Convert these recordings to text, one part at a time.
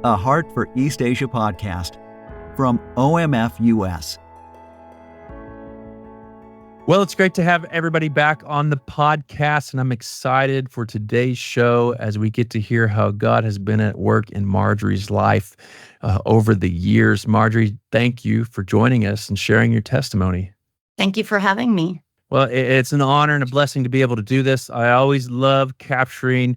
a Heart for East Asia podcast from OMF US. Well, it's great to have everybody back on the podcast, and I'm excited for today's show as we get to hear how God has been at work in Marjorie's life over the years. Marjorie, thank you for joining us and sharing your testimony. Thank you for having me. Well, it's an honor and a blessing to be able to do this. I always love capturing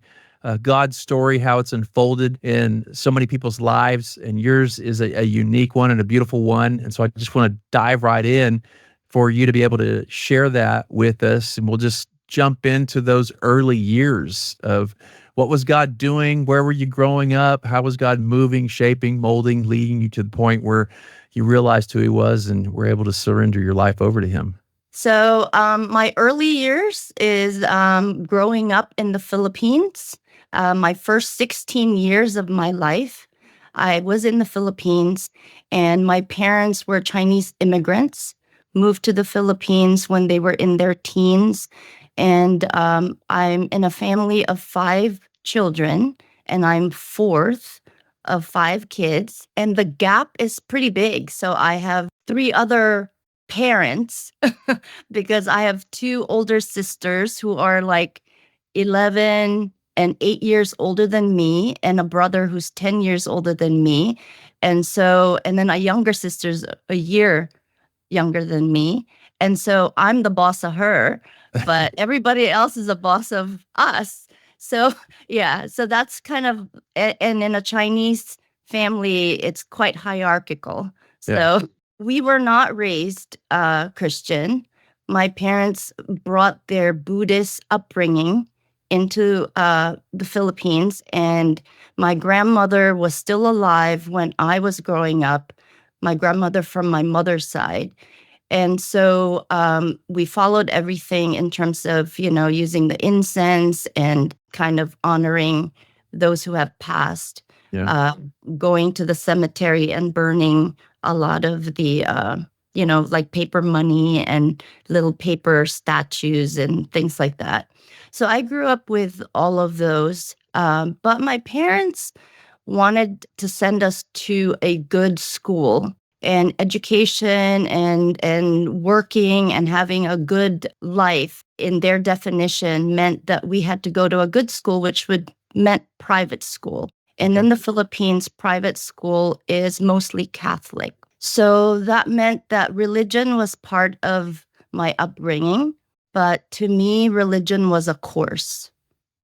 God's story, how it's unfolded in so many people's lives, and yours is a unique one and a beautiful one. And so I just want to dive right in for you to be able to share that with us. And we'll just jump into those early years of what was God doing? Where were you growing up? How was God moving, shaping, molding, leading you to the point where you realized who he was and were able to surrender your life over to him? So my early years is growing up in the Philippines. My first 16 years of my life, I was in the Philippines, and my parents were Chinese immigrants, moved to the Philippines when they were in their teens. And I'm in a family of 5 children, and I'm fourth of 5 kids. And the gap is pretty big. So I have 3 other parents because I have 2 older sisters who are like 11 and 8 years older than me, and a brother who's 10 years older than me. And then a younger sister's a year younger than me. And so I'm the boss of her, but everybody else is a boss of us. So yeah, so that's kind of, and in a Chinese family, it's quite hierarchical. Yeah. So we were not raised Christian. My parents brought their Buddhist upbringing into the Philippines, and my grandmother was still alive when I was growing up, my grandmother from my mother's side. And so we followed everything in terms of, using the incense and kind of honoring those who have passed, going to the cemetery and burning a lot of the, like paper money and little paper statues and things like that. So I grew up with all of those. But my parents wanted to send us to a good school, and education and working and having a good life in their definition meant that we had to go to a good school, which meant private school. And in the Philippines, private school is mostly Catholic. So that meant that religion was part of my upbringing. But to me, religion was a course,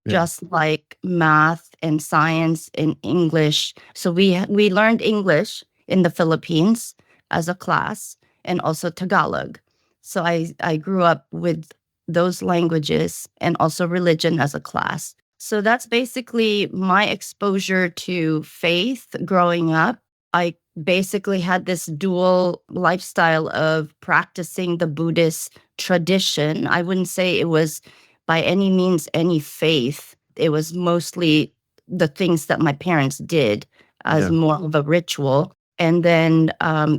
just like math and science and English. So we learned English in the Philippines as a class, and also Tagalog. So I grew up with those languages and also religion as a class. So that's basically my exposure to faith growing up. I basically had this dual lifestyle of practicing the Buddhist tradition. I wouldn't say it was by any means any faith. It was mostly the things that my parents did as more of a ritual. And then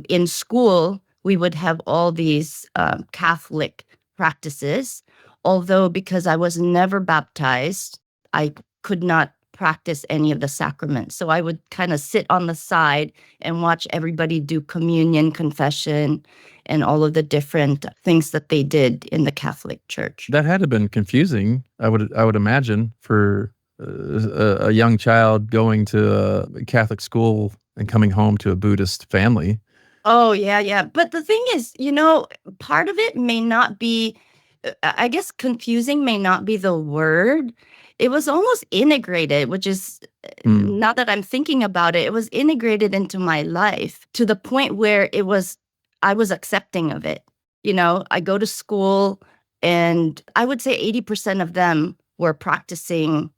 in school, we would have all these Catholic practices. Although because I was never baptized, I could not practice any of the sacraments. So I would kind of sit on the side and watch everybody do communion, confession, and all of the different things that they did in the Catholic Church. That had to have been confusing, I would imagine, for a young child going to a Catholic school and coming home to a Buddhist family. Oh, yeah. But the thing is, part of it may not be, I guess confusing may not be the word. It was almost integrated, which is, now that I'm thinking about it, it was integrated into my life to the point where I was accepting of it. I go to school, and I would say 80% of them were practicing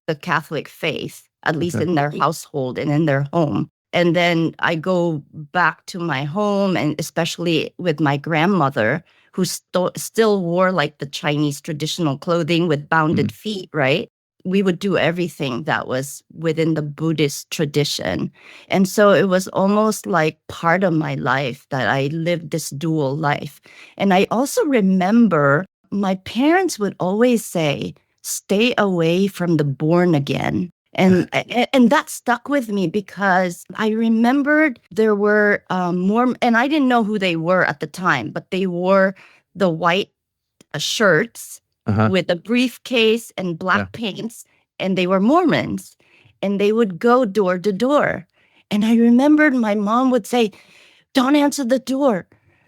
the Catholic faith, at least in their household and in their home. And then I go back to my home, and especially with my grandmother, who still wore like the Chinese traditional clothing with bounded feet, right? We would do everything that was within the Buddhist tradition. And so it was almost like part of my life that I lived this dual life. And I also remember my parents would always say, stay away from the born again. And that stuck with me because I remembered there were more, and I didn't know who they were at the time, but they wore the white shirts Uh-huh. with a briefcase and black Yeah. pants, and they were Mormons, and they would go door to door. And I remembered my mom would say, "Don't answer the door.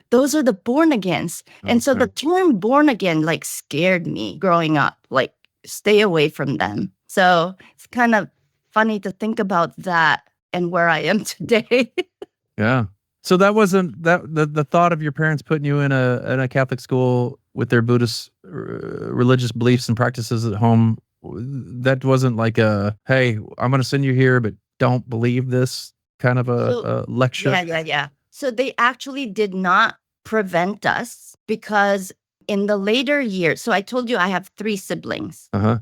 Those are the born agains." And so the term born again like scared me growing up, like stay away from them. So it's kind of funny to think about that and where I am today. Yeah. So that wasn't the thought of your parents putting you in a Catholic school with their Buddhist religious beliefs and practices at home. That wasn't like a, hey, I'm going to send you here, but don't believe this kind of a lecture. Yeah. So they actually did not prevent us because in the later years, so I told you I have 3 siblings, Uh-huh.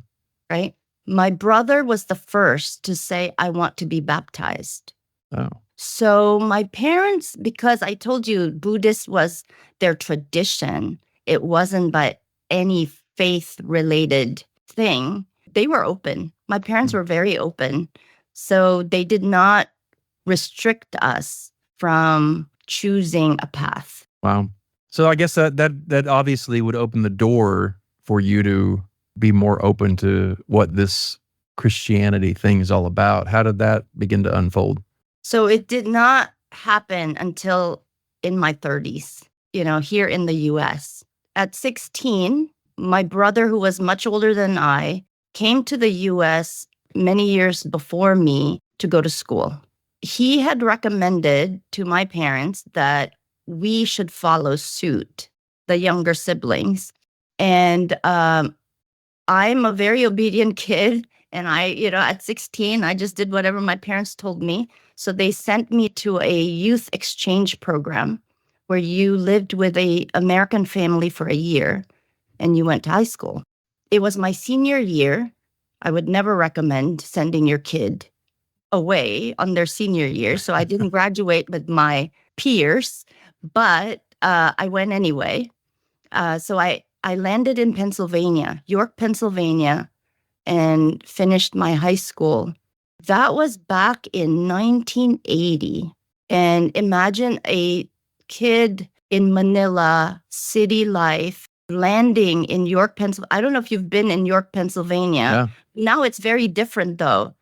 right? My brother was the first to say, "I want to be baptized." Oh. So my parents, because I told you Buddhist was their tradition, it wasn't by any faith-related thing, they were open. My parents were very open. So they did not restrict us from choosing a path. Wow. So I guess that obviously would open the door for you to be more open to what this Christianity thing is all about. How did that begin to unfold? So it did not happen until in my 30s, here in the US. At 16, my brother, who was much older than I, came to the US many years before me to go to school. He had recommended to my parents that we should follow suit, the younger siblings. And I'm a very obedient kid. And at 16, I just did whatever my parents told me. So they sent me to a youth exchange program where you lived with an American family for a year and you went to high school. It was my senior year. I would never recommend sending your kid away on their senior year. So I didn't graduate with my peers, but I went anyway. So I landed in Pennsylvania, York, Pennsylvania, and finished my high school. That was back in 1980. And imagine a kid in Manila, city life, landing in York, Pennsylvania. I don't know if you've been in York, Pennsylvania. Yeah. Now it's very different, though.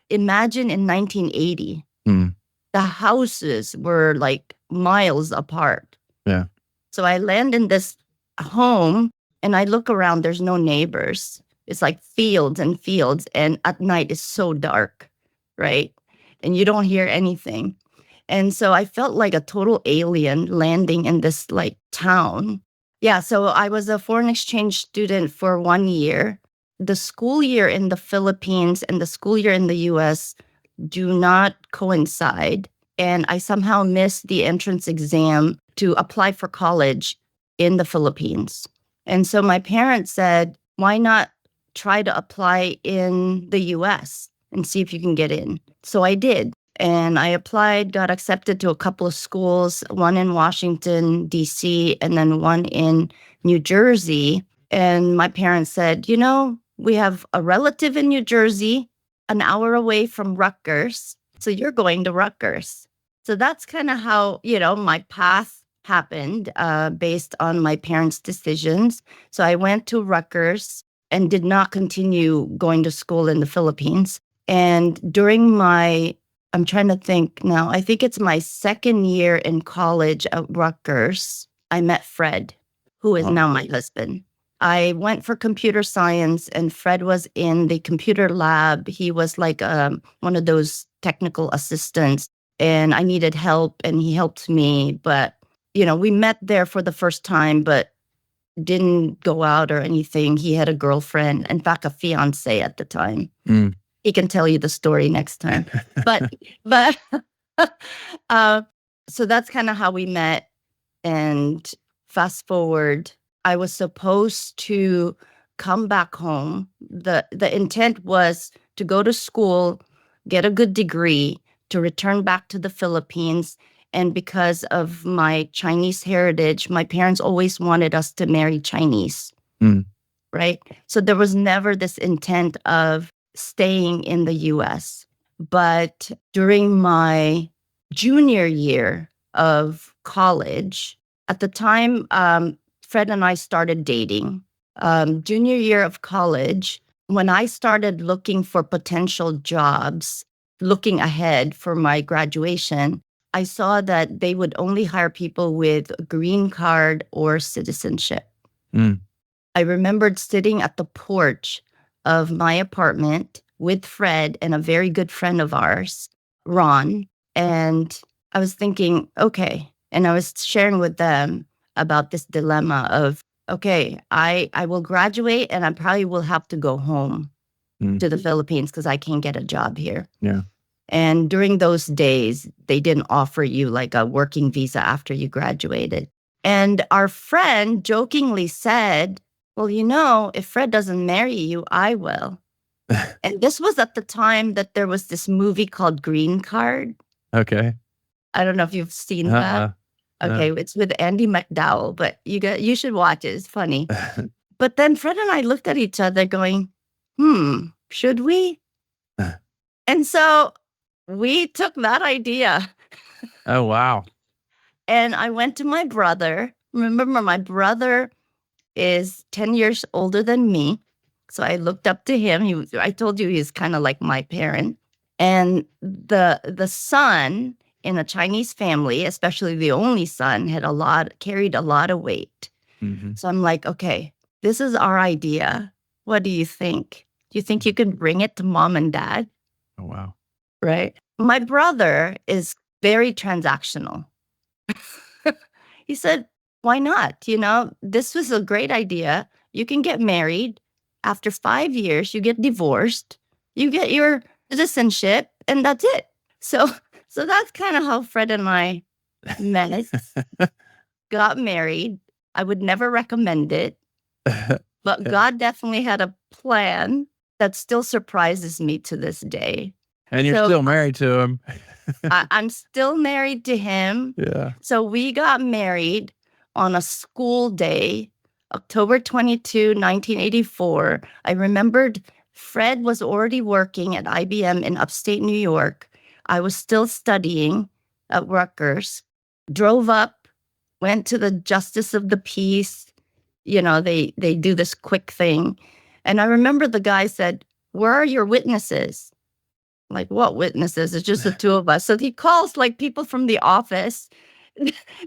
Imagine in 1980, the houses were like miles apart. Yeah. So I land in this home and I look around, there's no neighbors. It's like fields and fields. And at night it's so dark, right? And you don't hear anything. And so I felt like a total alien landing in this like town. Yeah, so I was a foreign exchange student for 1 year. The school year in the Philippines and the school year in the US do not coincide. And I somehow missed the entrance exam to apply for college in the Philippines. And so my parents said, why not try to apply in the US and see if you can get in? So I did. And I applied, got accepted to a couple of schools, one in Washington, D.C., and then one in New Jersey. And my parents said, we have a relative in New Jersey, an hour away from Rutgers. So you're going to Rutgers. So that's kind of how, my path happened based on my parents' decisions. So I went to Rutgers and did not continue going to school in the Philippines. And during I'm trying to think now, I think it's my second year in college at Rutgers, I met Fred, who is now my husband. I went for computer science and Fred was in the computer lab. He was like one of those technical assistants and I needed help and he helped me. But, we met there for the first time, but didn't go out or anything. He had a girlfriend, in fact, a fiance at the time. He can tell you the story next time. But so that's kind of how we met. And fast forward, I was supposed to come back home. The intent was to go to school, get a good degree, to return back to the Philippines. And because of my Chinese heritage, my parents always wanted us to marry Chinese, right? So there was never this intent of staying in the US. But during my junior year of college, at the time, Fred and I started dating. Junior year of college, when I started looking for potential jobs, looking ahead for my graduation, I saw that they would only hire people with a green card or citizenship. Mm. I remembered sitting at the porch of my apartment with Fred and a very good friend of ours, Ron. And I was thinking, okay. And I was sharing with them about this dilemma of, okay, I will graduate and I probably will have to go home to the Philippines because I can't get a job here. Yeah. And during those days, they didn't offer you like a working visa after you graduated. And our friend jokingly said, well, if Fred doesn't marry you, I will. And this was at the time that there was this movie called Green Card. Okay. I don't know if you've seen that. Okay, it's with Andy McDowell, but you should watch it. It's funny. But then Fred and I looked at each other going, should we? And so we took that idea. Oh, wow. And I went to my brother. Remember, my brother is 10 years older than me. So I looked up to him. I told you he's kind of like my parent. And the son in a Chinese family, especially the only son, carried a lot of weight. Mm-hmm. So I'm like, okay, this is our idea. What do you think? Do you think you can bring it to mom and dad? Oh, wow. Right. My brother is very transactional. He said, why not? This was a great idea. You can get married. After 5 years, you get divorced. You get your citizenship, and that's it. So that's kind of how Fred and I met, got married. I would never recommend it, but God definitely had a plan that still surprises me to this day. And you're still married to him. I'm still married to him. Yeah. So we got married on a school day, October 22, 1984. I remembered Fred was already working at IBM in upstate New York. I was still studying at Rutgers. Drove up, went to the Justice of the Peace. They do this quick thing. And I remember the guy said, where are your witnesses? Like, what witnesses? It's just the two of us. So he calls like people from the office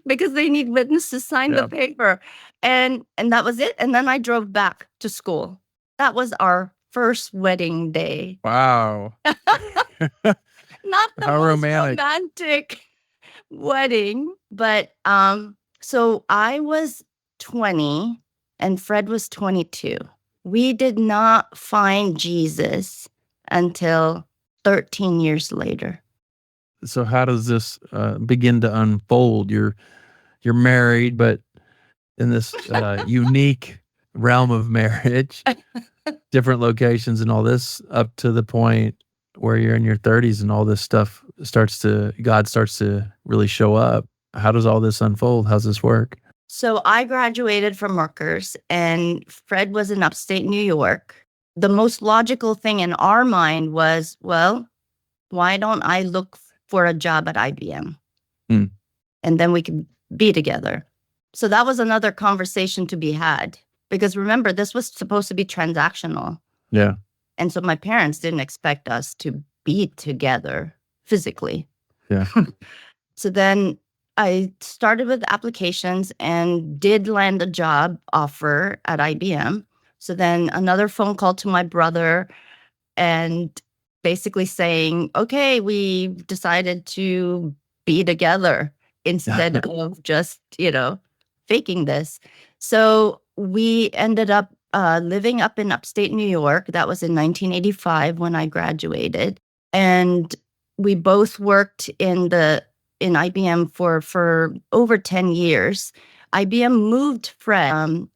because they need witnesses to sign the paper. And that was it. And then I drove back to school. That was our first wedding day. Wow. Not the How most romantic wedding, but so I was 20 and Fred was 22. We did not find Jesus until 13 years later. So how does this begin to unfold? You're married, but in this unique realm of marriage, different locations and all this, up to the point where you're in your 30s and all this stuff God starts to really show up. How does all this unfold? How's this work? So I graduated from Rutgers and Fred was in upstate New York. The most logical thing in our mind was, well, why don't I look for a job at IBM? And then we can be together. So that was another conversation to be had. Because remember, this was supposed to be transactional. Yeah. And so my parents didn't expect us to be together physically. Yeah. So then I started with applications and did land a job offer at IBM. So then another phone call to my brother and basically saying, okay, we decided to be together instead of just, faking this. So we ended up living up in upstate New York. That was in 1985 when I graduated. And we both worked in IBM for over 10 years. IBM moved Fred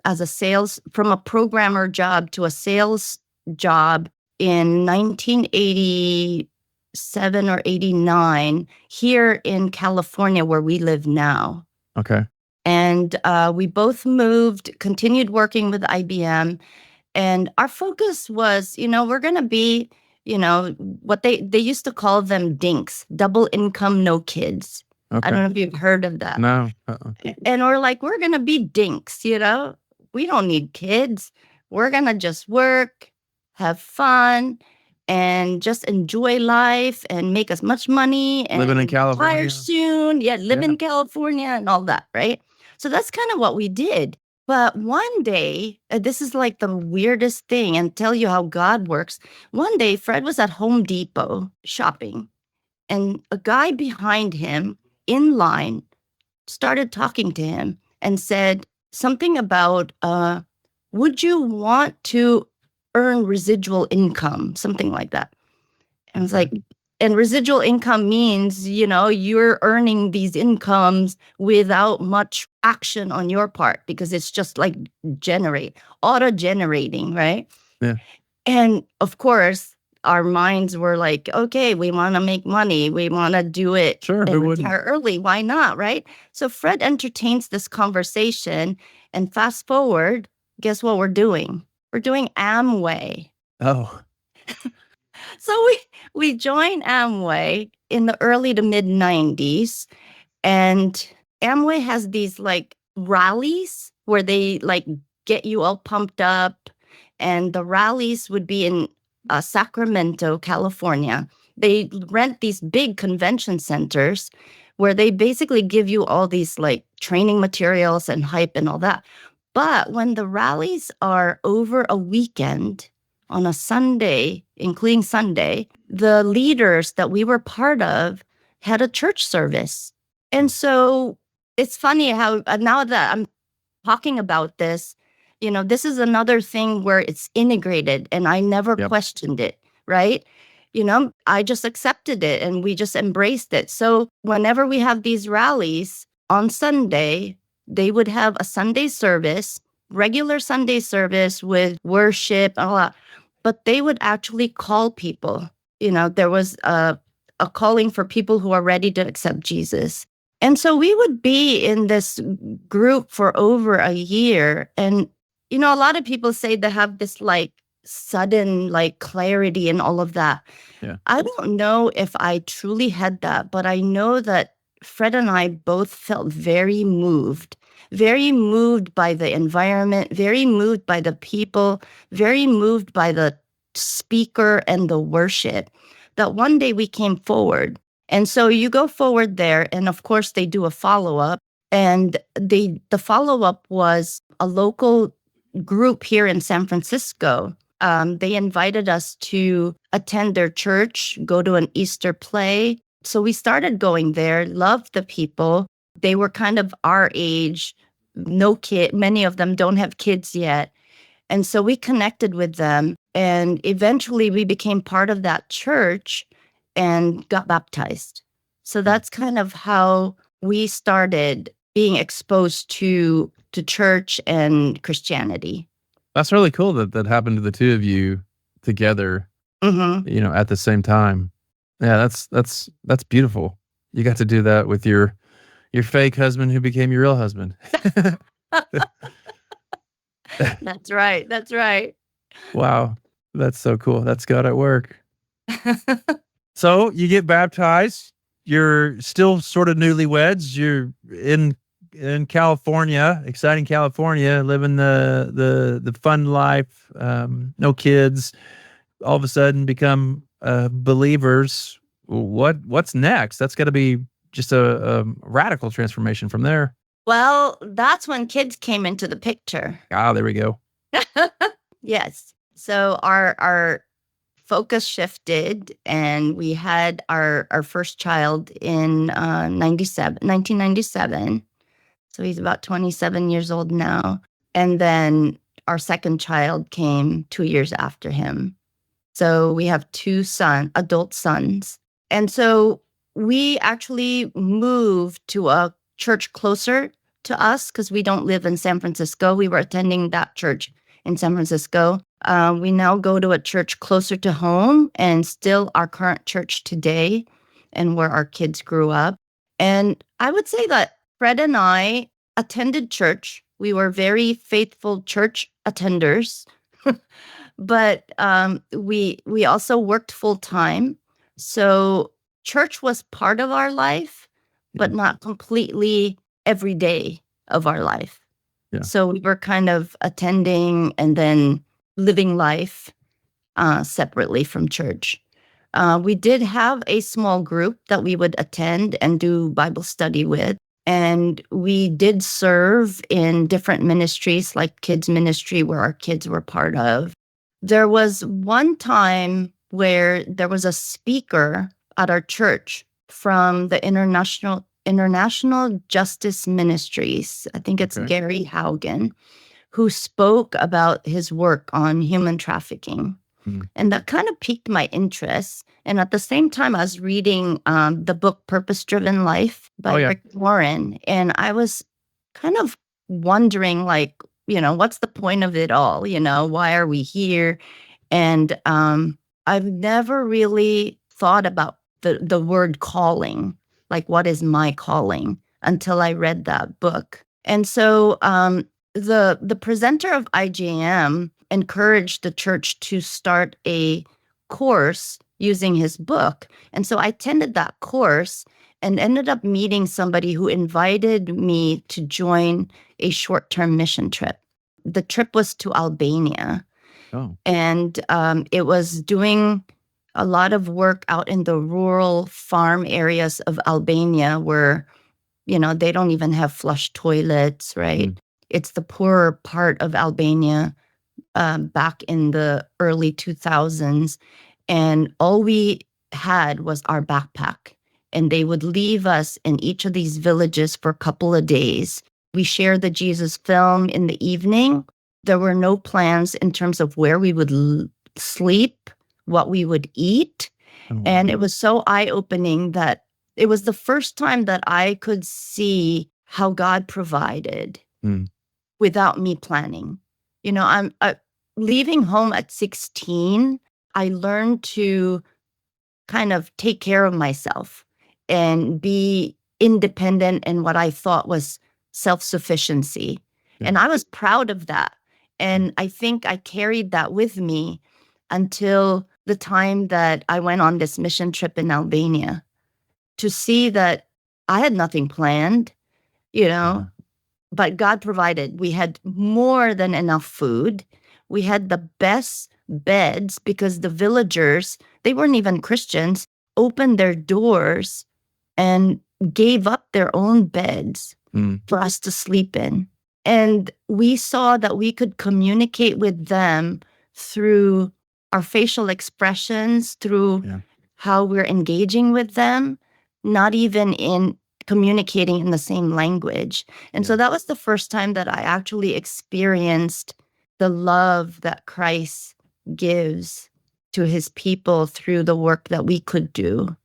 from a programmer job to a sales job in 1987 or 89 here in California, where we live now. Okay. And we both continued working with IBM. And our focus was, we're going to be what they used to call them dinks, double income, no kids. I Okay. don't know if you've heard of that. No. And we're like, we're going to be dinks, we don't need kids. We're going to just work, have fun, and just enjoy life and make as much money and Living in retire California. soon. Yeah, live Yeah. in California and all that, right? So that's kind of what we did. But one day, this is like the weirdest thing, and tell you how God works. One day, Fred was at Home Depot shopping, and a guy behind him in line started talking to him and said something about, would you want to earn residual income? Something like that. And it's like, and residual income means, you're earning these incomes without much action on your part because it's just like auto generating, right? Yeah. And of course, our minds were like, okay, we want to make money. We want to do it Sure, and who wouldn't? retire early. Why not, right? So Fred entertains this conversation, and fast forward, guess what we're doing? We're doing Amway. Oh, So we joined Amway in the early to mid 90s, and Amway has these like rallies where they like get you all pumped up, and the rallies would be in Sacramento, California. They rent these big convention centers where they basically give you all these like training materials and hype and all that. But when the rallies are over a weekend, on a Sunday, including Sunday, the leaders that we were part of had a church service. And so it's funny how now that I'm talking about this, this is another thing where it's integrated and I never Yep. questioned it, right? I just accepted it and we just embraced it. So whenever we have these rallies on Sunday, they would have a Sunday service, regular Sunday service with worship and all that, but they would actually call people. There was a calling for people who are ready to accept Jesus. And so we would be in this group for over a year. And, a lot of people say they have this like sudden like clarity and all of that. Yeah. I don't know if I truly had that, but I know that Fred and I both felt very moved by the environment, very moved by the people, very moved by the speaker and the worship, that one day we came forward. And so you go forward there, and of course they do a follow-up. And the follow-up was a local group here in San Francisco. They invited us to attend their church, go to an Easter play. So we started going there, loved the people. They were kind of our age, no kid. Many of them don't have kids yet. And so we connected with them, and eventually we became part of that church and got baptized. So that's kind of how we started being exposed to church and Christianity. That's really cool that happened to the two of you together, Mm-hmm. at the same time. Yeah, that's beautiful. You got to do that with your fake husband who became your real husband. That's right. That's right. Wow, that's so cool. That's God at work. So you get baptized. You're still sort of newlyweds. You're in California, exciting California, living the fun life. No kids. All of a sudden, become believers. What's next? That's got to be just a radical transformation from there. Well, that's when kids came into the picture. Ah, there we go. Yes. So our focus shifted, and we had our first child in 1997. So he's about 27 years old now. And then our second child came 2 years after him. So we have two adult sons. And so we actually moved to a church closer to us because we don't live in San Francisco. We were attending that church in San Francisco. We now go to a church closer to home, and still our current church today, and where our kids grew up. And I would say that Fred and I attended church. We were very faithful church attenders. But we also worked full time. So church was part of our life, but Yeah. not completely every day of our life. Yeah. So we were kind of attending and then living life separately from church. We did have a small group that we would attend and do Bible study with. And we did serve in different ministries, like kids ministry, where our kids were part of. There was one time where there was a speaker at our church from the International Justice Ministries. I think it's Okay. Gary Haugen, who spoke about his work on human trafficking. Mm. And that kind of piqued my interest. And at the same time, I was reading the book Purpose Driven Life by Oh, yeah. Rick Warren. And I was kind of wondering, like, what's the point of it all? Why are we here? And I've never really thought about the word calling, like, what is my calling, until I read that book. And so the presenter of IJM encouraged the church to start a course using his book. And so I attended that course and ended up meeting somebody who invited me to join a short-term mission trip. The trip was to Albania. Oh. And it was doing a lot of work out in the rural farm areas of Albania where, they don't even have flush toilets, right? Mm. It's the poorer part of Albania back in the early 2000s. And all we had was our backpack. And they would leave us in each of these villages for a couple of days. We shared the Jesus film in the evening. There were no plans in terms of where we would sleep, what we would eat. Oh, And it was so eye-opening that it was the first time that I could see how God provided Mm. without me planning. I'm leaving home at 16. I learned to kind of take care of myself and be independent in what I thought was self-sufficiency. Yeah. And I was proud of that. And I think I carried that with me until the time that I went on this mission trip in Albania to see that I had nothing planned, Yeah. but God provided. We had more than enough food. We had the best beds because the villagers, they weren't even Christians, opened their doors and gave up their own beds Mm. for us to sleep in. And we saw that we could communicate with them through our facial expressions, through Yeah. how we're engaging with them, not even in communicating in the same language. And so Yeah. that was the first time that I actually experienced the love that Christ gives to his people through the work that we could do.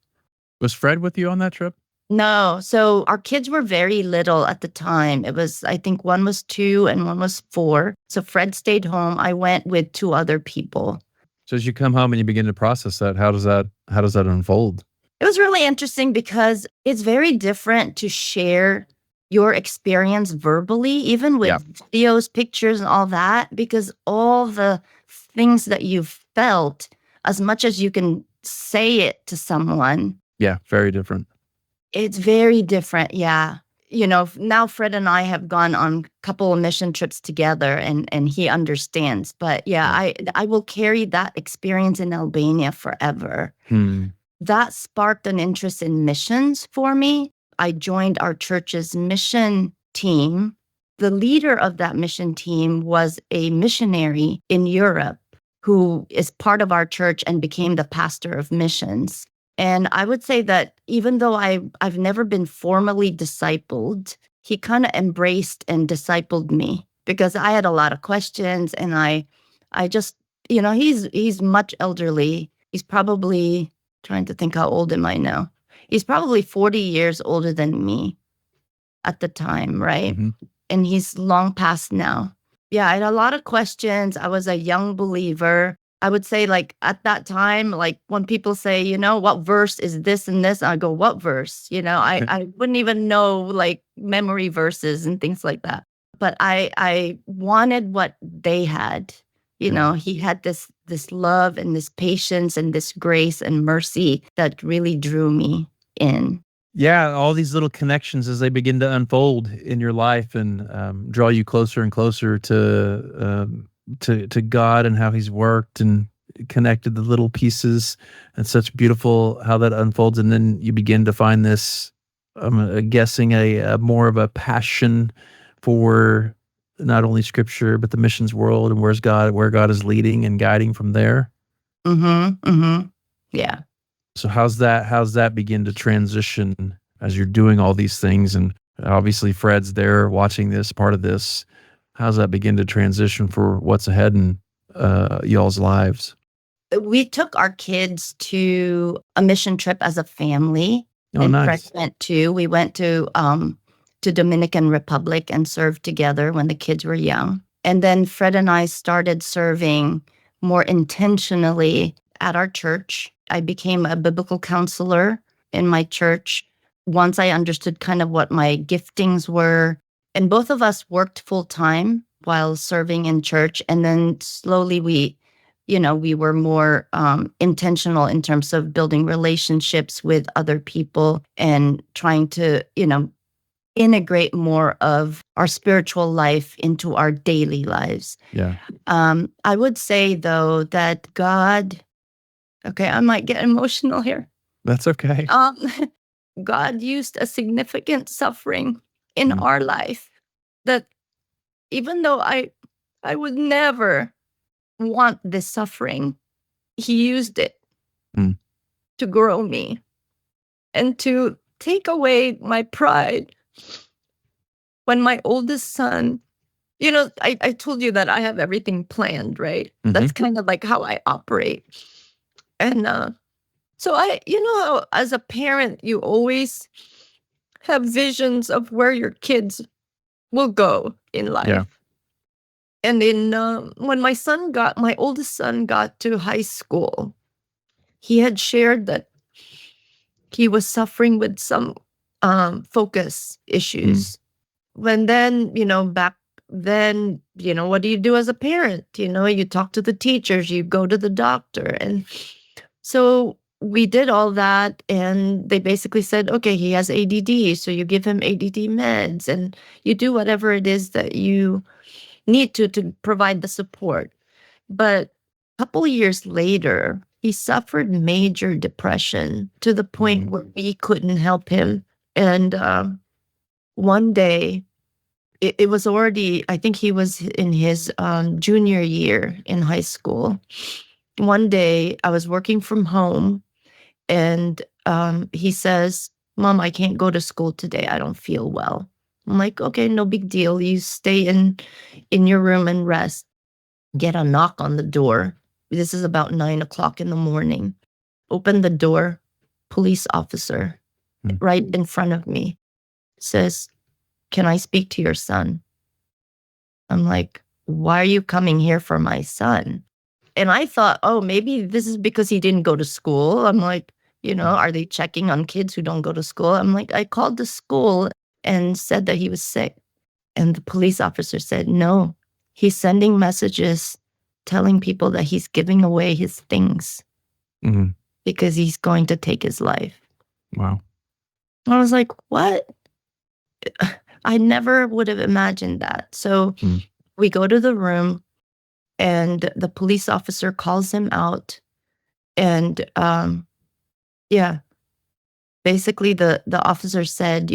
Was Fred with you on that trip? No. So our kids were very little at the time. It was, I think one was 2 and one was 4. So Fred stayed home. I went with 2 other people. So as you come home and you begin to process that, how does that unfold? It was really interesting because it's very different to share your experience verbally, even with Yeah. videos, pictures, and all that, because all the things that you've felt, as much as you can say it to someone, Yeah, very different. it's very different. Yeah. Now Fred and I have gone on a couple of mission trips together and he understands. But yeah, I will carry that experience in Albania forever. Hmm. That sparked an interest in missions for me. I joined our church's mission team. The leader of that mission team was a missionary in Europe who is part of our church and became the pastor of missions. And I would say that even though I've never been formally discipled, he kind of embraced and discipled me because I had a lot of questions and I just, he's much elderly. He's probably, trying to think how old am I now? He's probably 40 years older than me at the time, right? Mhm. And he's long past now. Yeah, I had a lot of questions. I was a young believer. I would say, like, at that time, like when people say, what verse is this and this, I go, what verse? I wouldn't even know like memory verses and things like that. But I wanted what they had. He had this love and this patience and this grace and mercy that really drew me in. Yeah, all these little connections as they begin to unfold in your life and draw you closer and closer to God and how He's worked and connected the little pieces, and such beautiful how that unfolds. And then you begin to find this, I'm guessing, a more of a passion for not only Scripture but the missions world and where God is leading and guiding from there. Yeah. So how's that begin to transition as you're doing all these things? And obviously Fred's there watching this, part of this. How's that begin to transition for what's ahead in y'all's lives? We took our kids to a mission trip as a family. Oh, and nice. Fred went too. We went to Dominican Republic and served together when the kids were young. And then Fred and I started serving more intentionally at our church. I became a biblical counselor in my church once I understood kind of what my giftings were. And both of us worked full time while serving in church. And then slowly we were more intentional in terms of building relationships with other people and trying to, integrate more of our spiritual life into our daily lives. Yeah. I would say, though, that God, okay, I might get emotional here. That's okay. God used a significant suffering in our life that even though I would never want this suffering, He used it to grow me and to take away my pride. When my oldest son, I told you that I have everything planned, right? That's kind of like how I operate. And so how as a parent, you always have visions of where your kids will go in life. Yeah. And when my oldest son got to high school, he had shared that he was suffering with some focus issues. When then, back then, what do you do as a parent? You talk to the teachers, you go to the doctor. And so we did all that. And they basically said, okay, he has ADD. So you give him ADD meds and you do whatever it is that you need to provide the support. But a couple of years later, he suffered major depression to the point where we couldn't help him. And one day, it was already, I think he was in his junior year in high school. One day, I was working from home, and he says, "Mom, I can't go to school today. I don't feel well." I'm like, "Okay, no big deal. You stay in your room and rest." Get a knock on the door. This is about 9 o'clock in the morning. Open the door. Police officer right in front of me says, "Can I speak to your son?" I'm like, "Why are you coming here for my son?" And I thought, oh, maybe this is because he didn't go to school. I'm like, are they checking on kids who don't go to school? I'm like, I called the school and said that he was sick. And the police officer said, no, he's sending messages telling people that he's giving away his things because he's going to take his life. Wow. I was like, what? I never would have imagined that. So we go to the room and the police officer calls him out. And basically the officer said,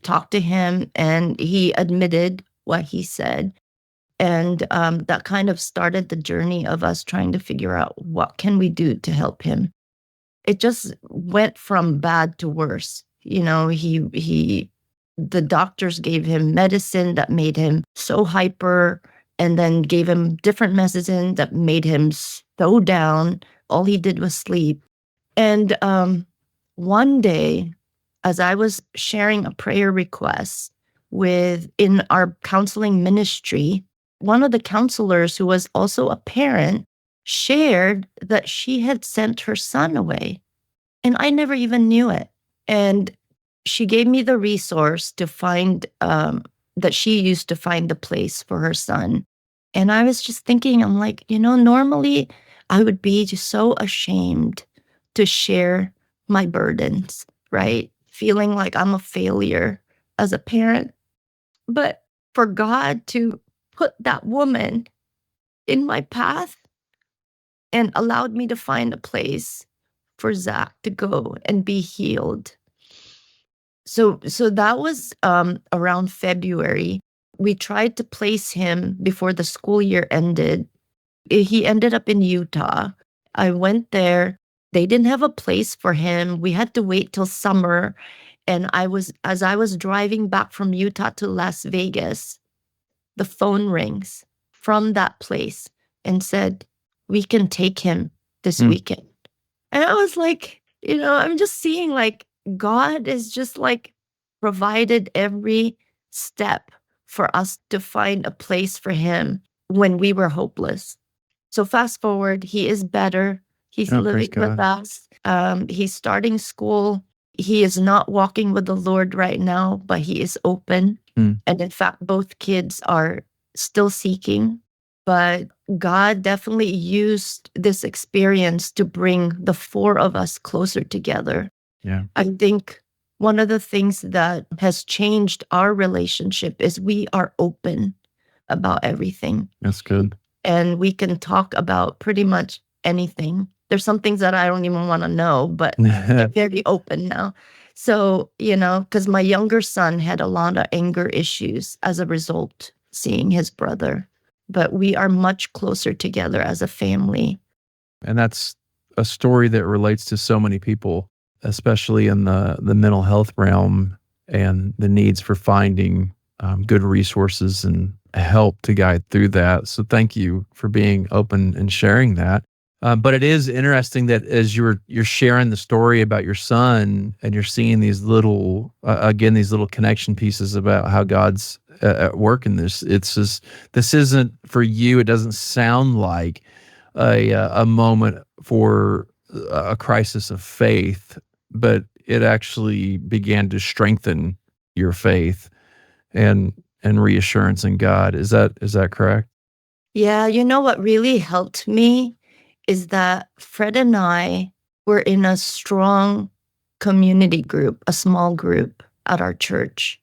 talk to him. And he admitted what he said. And that kind of started the journey of us trying to figure out what can we do to help him. It just went from bad to worse. The doctors gave him medicine that made him so hyper, and then gave him different medicine that made him so down. All he did was sleep. And one day, as I was sharing a prayer request in our counseling ministry, one of the counselors, who was also a parent, shared that she had sent her son away. And I never even knew it. And she gave me the resource to find that she used to find the place for her son. And I was just thinking, I'm like, normally I would be just so ashamed to share my burdens, right? Feeling like I'm a failure as a parent. But for God to put that woman in my path and allowed me to find a place for Zach to go and be healed. So that was around February. We tried to place him before the school year ended. He ended up in Utah. I went there. They didn't have a place for him. We had to wait till summer. And as I was driving back from Utah to Las Vegas, the phone rings from that place and said, "We can take him this weekend." And I was like, I'm just seeing like God is just like provided every step for us to find a place for him when we were hopeless. So fast forward, he is better. He's Oh, praise living with God. us. He's starting school. He is not walking with the Lord right now, but he is open. And in fact, both kids are still seeking. But God definitely used this experience to bring the four of us closer together. Yeah. I think one of the things that has changed our relationship is we are open about everything. That's good. And we can talk about pretty much anything. There's some things that I don't even want to know, but they're very open now. So, because my younger son had a lot of anger issues as a result, seeing his brother. But we are much closer together as a family. And that's a story that relates to so many people, especially in the mental health realm and the needs for finding good resources and help to guide through that. So thank you for being open and sharing that. But it is interesting that as you're sharing the story about your son and you're seeing these little, these little connection pieces about how God's at work in this. It's just, this isn't for you. It doesn't sound like a moment for a crisis of faith, but it actually began to strengthen your faith and reassurance in God. Is that correct? Yeah, what really helped me is that Fred and I were in a strong community group, a small group at our church.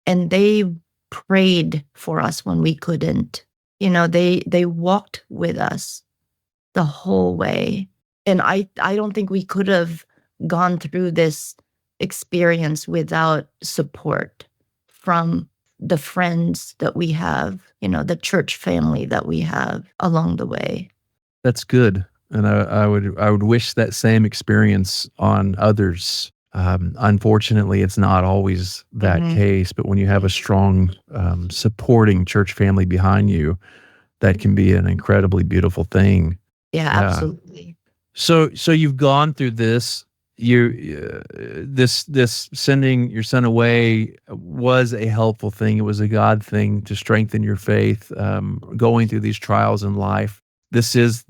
And they prayed for us when we couldn't. They walked with us the whole way. And I don't think we could have gone through this experience without support from the friends that we have, the church family that we have along the way. That's good. And I would wish that same experience on others. Unfortunately, it's not always that case, but when you have a strong, supporting church family behind you, that can be an incredibly beautiful thing. Yeah, absolutely. So you've gone through this. This sending your son away was a helpful thing. It was a God thing to strengthen your faith, going through these trials in life. This is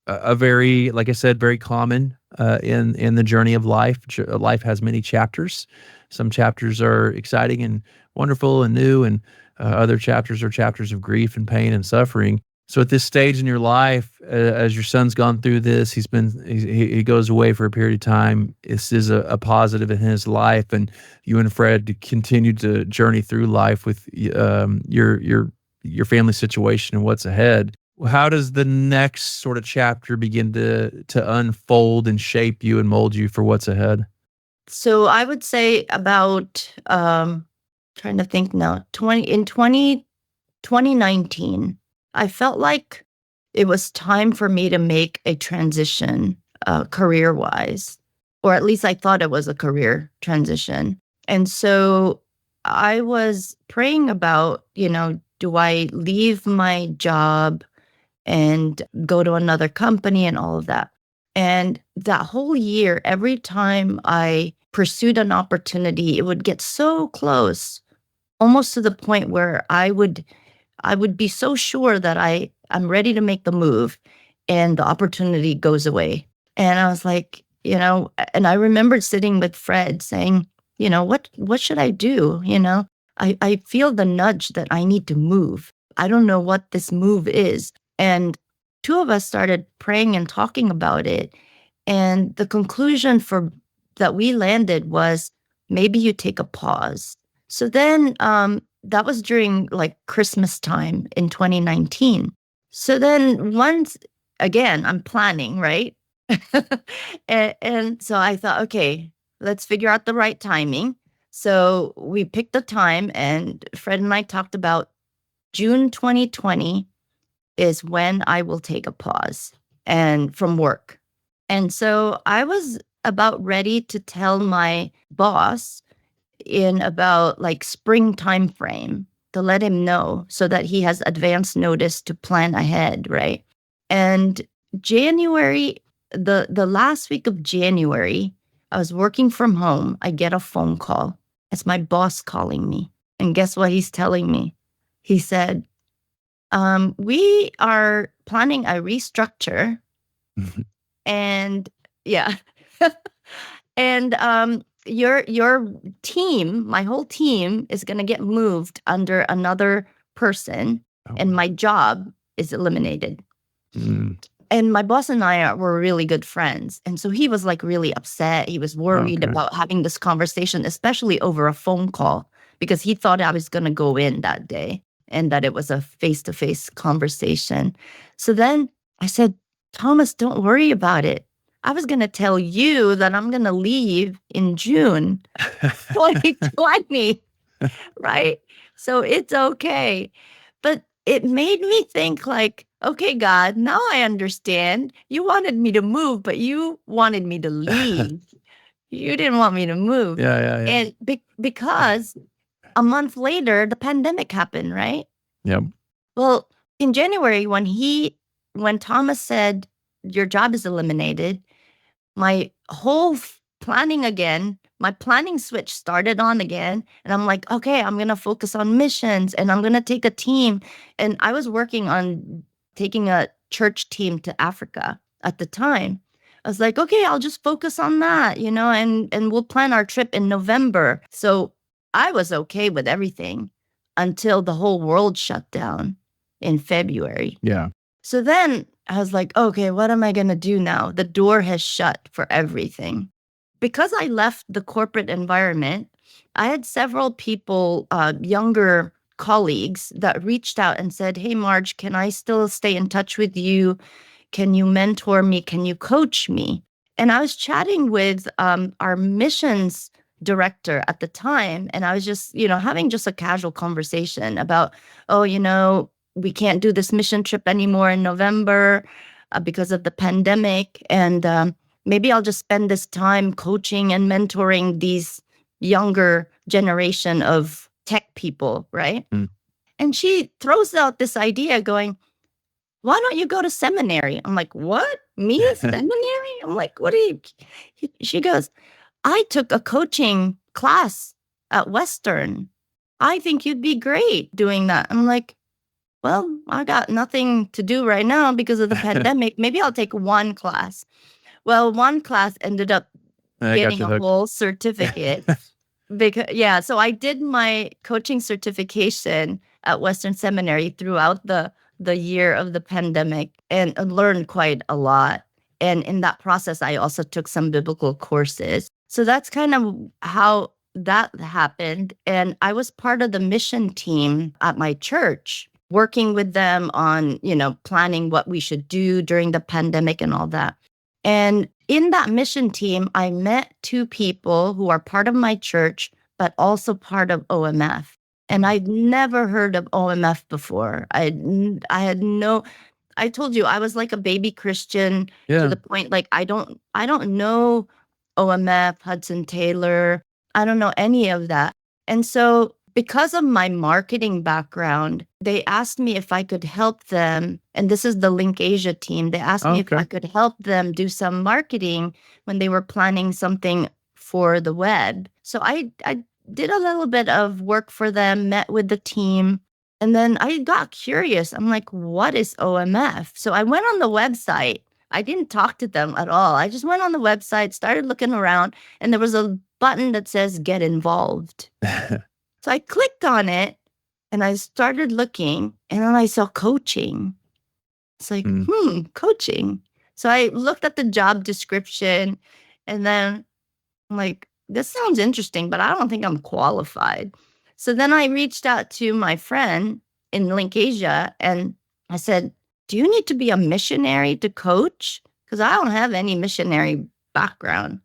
a very, like I said, very common in the journey of life. Life has many chapters. Some chapters are exciting and wonderful and new, and other chapters are chapters of grief and pain and suffering. So at this stage in your life, as your son's gone through this, he goes away for a period of time. This is a positive in his life, and you and Fred continue to journey through life with your family situation and what's ahead. How does the next sort of chapter begin to unfold and shape you and mold you for what's ahead? So I would say about trying to think now, 2019, I felt like it was time for me to make a transition career-wise, or at least I thought it was a career transition. And so I was praying about, do I leave my job and go to another company and all of that? And that whole year, every time I pursued an opportunity, it would get so close, almost to the point where I would be so sure that I'm ready to make the move, and the opportunity goes away. And I was like, and I remembered sitting with Fred saying, what should I do? I feel the nudge that I need to move. I don't know what this move is. And two of us started praying and talking about it. And the conclusion that we landed was maybe you take a pause. So then that was during like Christmas time in 2019. So then once again, I'm planning, right? and so I thought, okay, let's figure out the right timing. So we picked the time, and Fred and I talked about June 2020 is when I will take a pause and from work. And so I was about ready to tell my boss in about like spring time frame to let him know so that he has advance notice to plan ahead, right? And January, the last week of January, I was working from home. I get a phone call. It's my boss calling me. And guess what he's telling me? He said, we are planning a restructure and yeah. And your team, my whole team is going to get moved under another person, and my job is eliminated. And my boss and I were really good friends. And so he was like really upset. He was worried about having this conversation, especially over a phone call, because he thought I was going to go in that day and that it was a face-to-face conversation. So then I said, Thomas, don't worry about it. I was going to tell you that I'm going to leave in June 2020, right? So it's okay. But it made me think like, okay, God, now I understand. You wanted me to move, but you wanted me to leave. You didn't want me to move. Yeah. And because a month later, the pandemic happened, right? Yep. Well, in January, when Thomas said, your job is eliminated, my whole planning again, my planning switch started on again. And I'm like, okay, I'm going to focus on missions and I'm going to take a team. And I was working on taking a church team to Africa at the time. I was like, okay, I'll just focus on that, and we'll plan our trip in November. So I was okay with everything until the whole world shut down in February. Yeah. So then I was like, okay, what am I going to do now? The door has shut for everything. Because I left the corporate environment, I had several people, younger colleagues, that reached out and said, hey, Marge, can I still stay in touch with you? Can you mentor me? Can you coach me? And I was chatting with our missions director at the time. And I was just, having just a casual conversation about, we can't do this mission trip anymore in November because of the pandemic. And maybe I'll just spend this time coaching and mentoring these younger generation of tech people, right? And she throws out this idea going, why don't you go to seminary? I'm like, what? Me, seminary? I'm like, what are you? She goes, I took a coaching class at Western. I think you'd be great doing that. I'm like, well, I got nothing to do right now because of the pandemic. Maybe I'll take one class. Well, one class ended up getting a whole certificate. So I did my coaching certification at Western Seminary throughout the year of the pandemic and learned quite a lot. And in that process, I also took some biblical courses. So that's kind of how that happened. And I was part of the mission team at my church, working with them on, planning what we should do during the pandemic and all that. And in that mission team, I met two people who are part of my church, but also part of OMF. And I'd never heard of OMF before. I told you I was like a baby Christian to the point, like, I don't know OMF, Hudson Taylor. I don't know any of that. And so because of my marketing background, they asked me if I could help them. And this is the Link Asia team. They asked me if I could help them do some marketing when they were planning something for the web. So I did a little bit of work for them, met with the team. And then I got curious. I'm like, what is OMF? So I went on the website. I didn't talk to them at all. I just went on the website, started looking around, and there was a button that says get involved. So I clicked on it, And I started looking, and then I saw coaching. It's like, coaching. So I looked at the job description, and then I'm like, this sounds interesting, but I don't think I'm qualified. So then I reached out to my friend in Link Asia, and I said, do you need to be a missionary to coach? Because I don't have any missionary background.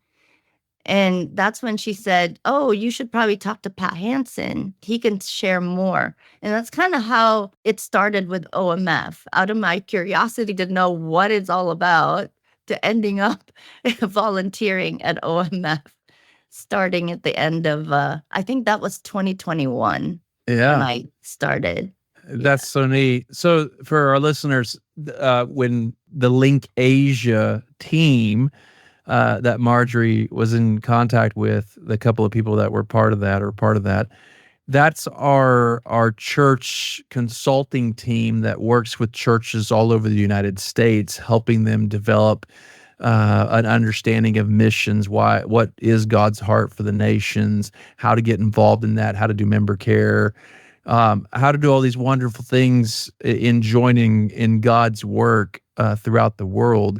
And that's when she said, oh, you should probably talk to Pat Hansen. He can share more. And that's kind of how it started with OMF, out of my curiosity to know what it's all about, to ending up volunteering at OMF, starting at the end of, I think that was 2021 when Yeah, I started. that's so neat. So for our listeners, when the Link Asia team that Marjorie was in contact with, the couple of people that were part of that, that's our church consulting team that works with churches all over the United States, helping them develop an understanding of missions, what is God's heart for the nations, how to get involved in that, how to do member care, how to do all these wonderful things in joining in God's work throughout the world.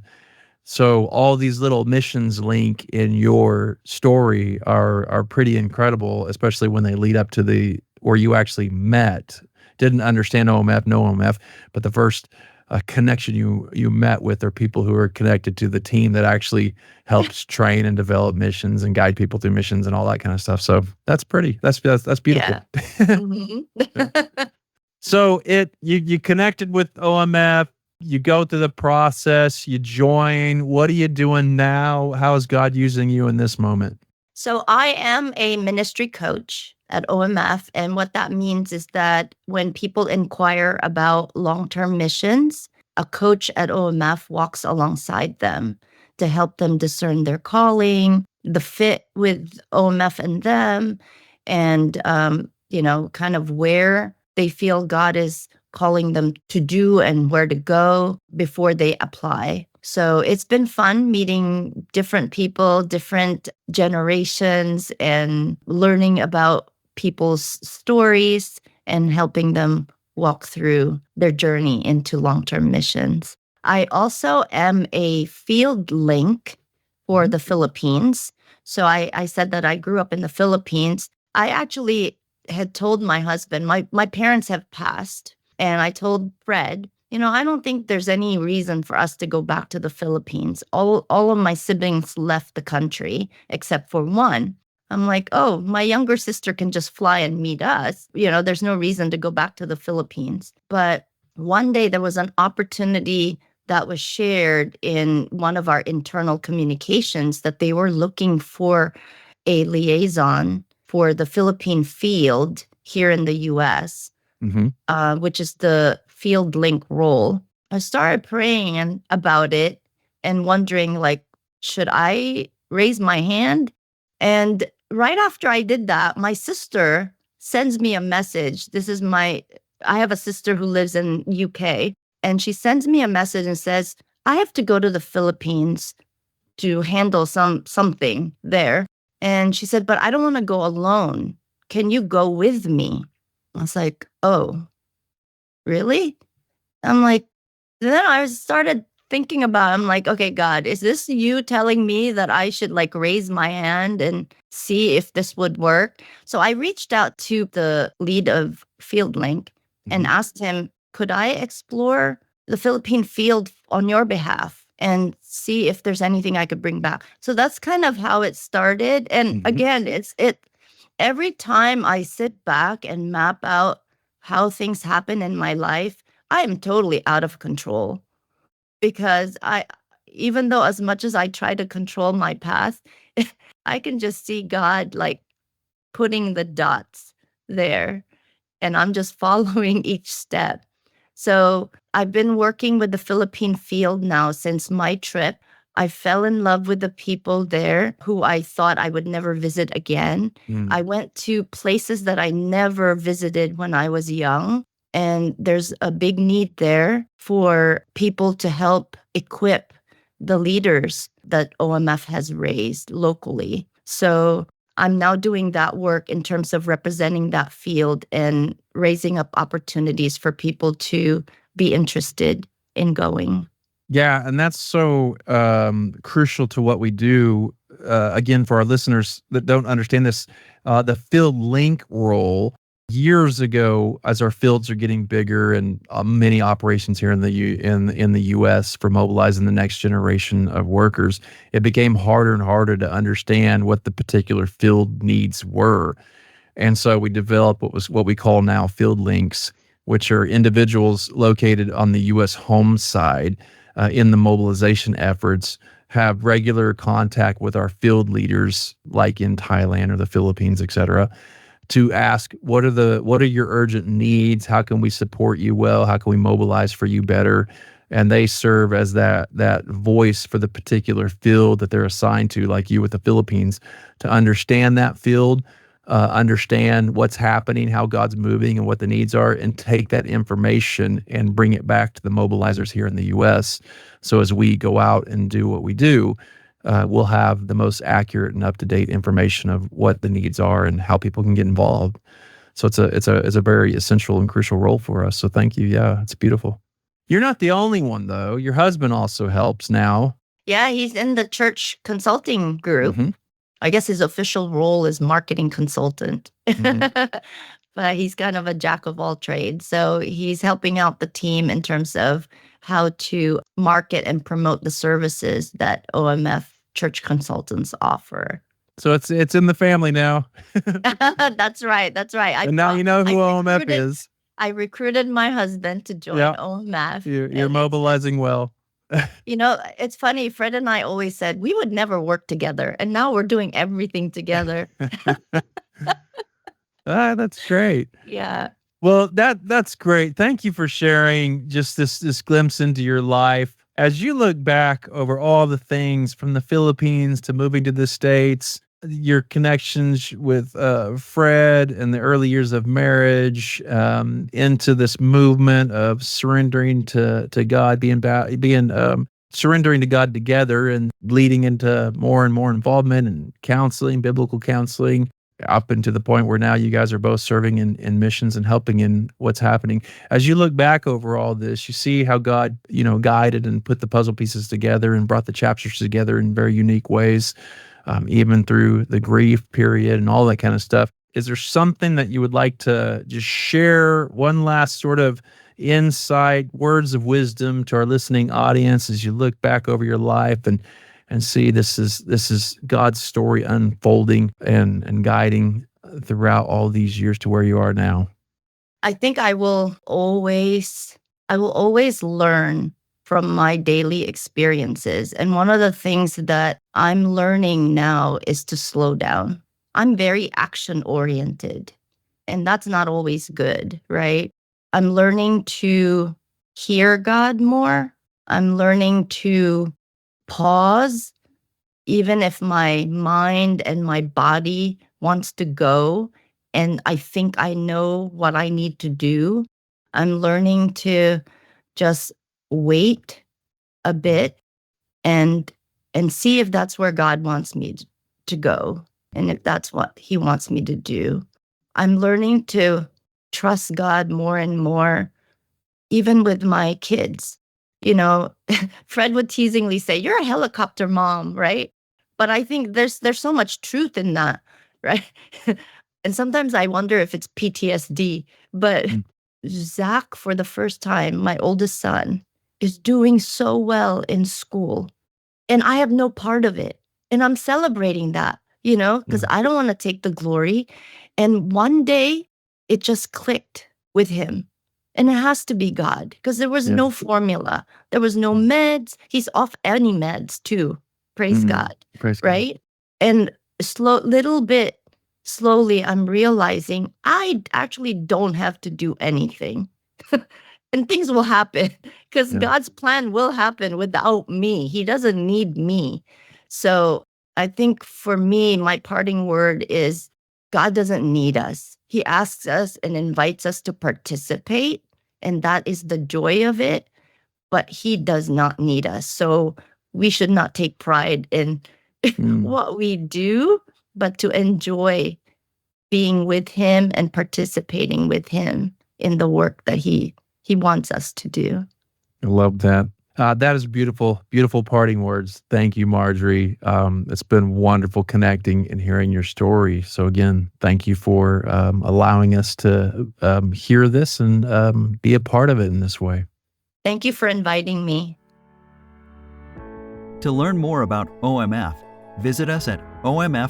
So all these little missions link in your story are pretty incredible, especially when they lead up to where you actually met. Didn't understand OMF, no OMF, but the first connection you met with are people who are connected to the team that actually helps train and develop missions and guide people through missions and all that kind of stuff. So that's pretty. That's beautiful. Yeah. Mhm. So you connected with OMF, you go through the process, you join. What are you doing now? How is God using you in this moment? So I am a ministry coach at OMF. And what that means is that when people inquire about long-term missions, a coach at OMF walks alongside them to help them discern their calling, the fit with OMF and them, and, kind of where they feel God is calling them to do and where to go before they apply. So it's been fun meeting different people, different generations, and learning about people's stories and helping them walk through their journey into long-term missions. I also am a field link for the Philippines. So I said that I grew up in the Philippines. I actually had told my husband, my parents have passed, and I told Fred, I don't think there's any reason for us to go back to the Philippines. All of my siblings left the country except for one. I'm like, oh, my younger sister can just fly and meet us. There's no reason to go back to the Philippines. But one day there was an opportunity that was shared in one of our internal communications that they were looking for a liaison for the Philippine field here in the US, which is the field link role. I started praying about it and wondering, like, should I raise my hand? And right after I did that, my sister sends me a message. I have a sister who lives in UK, and she sends me a message and says, I have to go to the Philippines to handle something there. And she said, but I don't want to go alone. Can you go with me? I was like, oh, really? I'm like, then I started thinking about, I'm like, okay, God, is this you telling me that I should like raise my hand and see if this would work? So I reached out to the lead of Field Link and asked him, could I explore the Philippine field on your behalf and see if there's anything I could bring back? So that's kind of how it started. And again, every time I sit back and map out how things happen in my life, I am totally out of control because even though as much as I try to control my path, I can just see God like putting the dots there and I'm just following each step. So I've been working with the Philippine field now since my trip. I fell in love with the people there who I thought I would never visit again. I went to places that I never visited when I was young. And there's a big need there for people to help equip the leaders that OMF has raised locally. So I'm now doing that work in terms of representing that field and raising up opportunities for people to be interested in going. Yeah, and that's so crucial to what we do. Again, for our listeners that don't understand this, the field link role years ago, as our fields are getting bigger and many operations here in the U.S. for mobilizing the next generation of workers, it became harder and harder to understand what the particular field needs were. And so we developed what we call now field links, which are individuals located on the U.S. home side in the mobilization efforts, have regular contact with our field leaders, like in Thailand or the Philippines, et cetera, to ask what are your urgent needs? How can we support you well? How can we mobilize for you better? And they serve as that voice for the particular field that they're assigned to, like you with the Philippines, to understand that field, understand what's happening, how God's moving, and what the needs are, and take that information and bring it back to the mobilizers here in the U.S. So as we go out and do what we do, we'll have the most accurate and up-to-date information of what the needs are and how people can get involved. So it's a very essential and crucial role for us. So thank you. Yeah, it's beautiful. You're not the only one, though. Your husband also helps now. Yeah, he's in the church consulting group. Mm-hmm. I guess his official role is marketing consultant. Mm-hmm. But he's kind of a jack of all trades. So he's helping out the team in terms of how to market and promote the services that OMF church consultants offer. So it's in the family now. That's right. That's right. And now you know who OMF is. I recruited my husband to join OMF. You're mobilizing well. You know, it's funny. Fred and I always said we would never work together, and now we're doing everything together. That's great. Yeah. Well, that's great. Thank you for sharing just this glimpse into your life. As you look back over all the things from the Philippines to moving to the States, your connections with Fred and the early years of marriage, into this movement of surrendering to God, surrendering to God together, and leading into more and more involvement in counseling, biblical counseling, up into the point where now you guys are both serving in missions and helping in what's happening. As you look back over all this, you see how God, guided and put the puzzle pieces together and brought the chapters together in very unique ways, even through the grief period and all that kind of stuff. Is there something that you would like to just share, one last sort of insight, words of wisdom to our listening audience as you look back over your life and see this is God's story unfolding and guiding throughout all these years to where you are now? I think I will always learn from my daily experiences. And one of the things that I'm learning now is to slow down. I'm very action oriented, and that's not always good, right? I'm learning to hear God more. I'm learning to pause, even if my mind and my body wants to go and I think I know what I need to do. I'm learning to just wait a bit and see if that's where God wants me to go and if that's what he wants me to do. I'm learning to trust God more and more, even with my kids. Fred would teasingly say, "You're a helicopter mom," right? But I think there's so much truth in that, right? And sometimes I wonder if it's PTSD. But Zach, for the first time, my oldest son, is doing so well in school. And I have no part of it. And I'm celebrating that, because I don't want to take the glory. And one day it just clicked with him. And it has to be God, because there was no formula. There was no meds. He's off any meds too. Praise God. Praise right? God. And slowly, I'm realizing I actually don't have to do anything. And things will happen because God's plan will happen without me. He doesn't need me. So I think for me, my parting word is God doesn't need us. He asks us and invites us to participate. And that is the joy of it. But he does not need us. So we should not take pride in what we do, but to enjoy being with him and participating with him in the work that he wants us to do. I love that. That is beautiful, beautiful parting words. Thank you, Marjorie. It's been wonderful connecting and hearing your story. So again, thank you for allowing us to hear this and be a part of it in this way. Thank you for inviting me. To learn more about OMF, visit us at omf.org/US.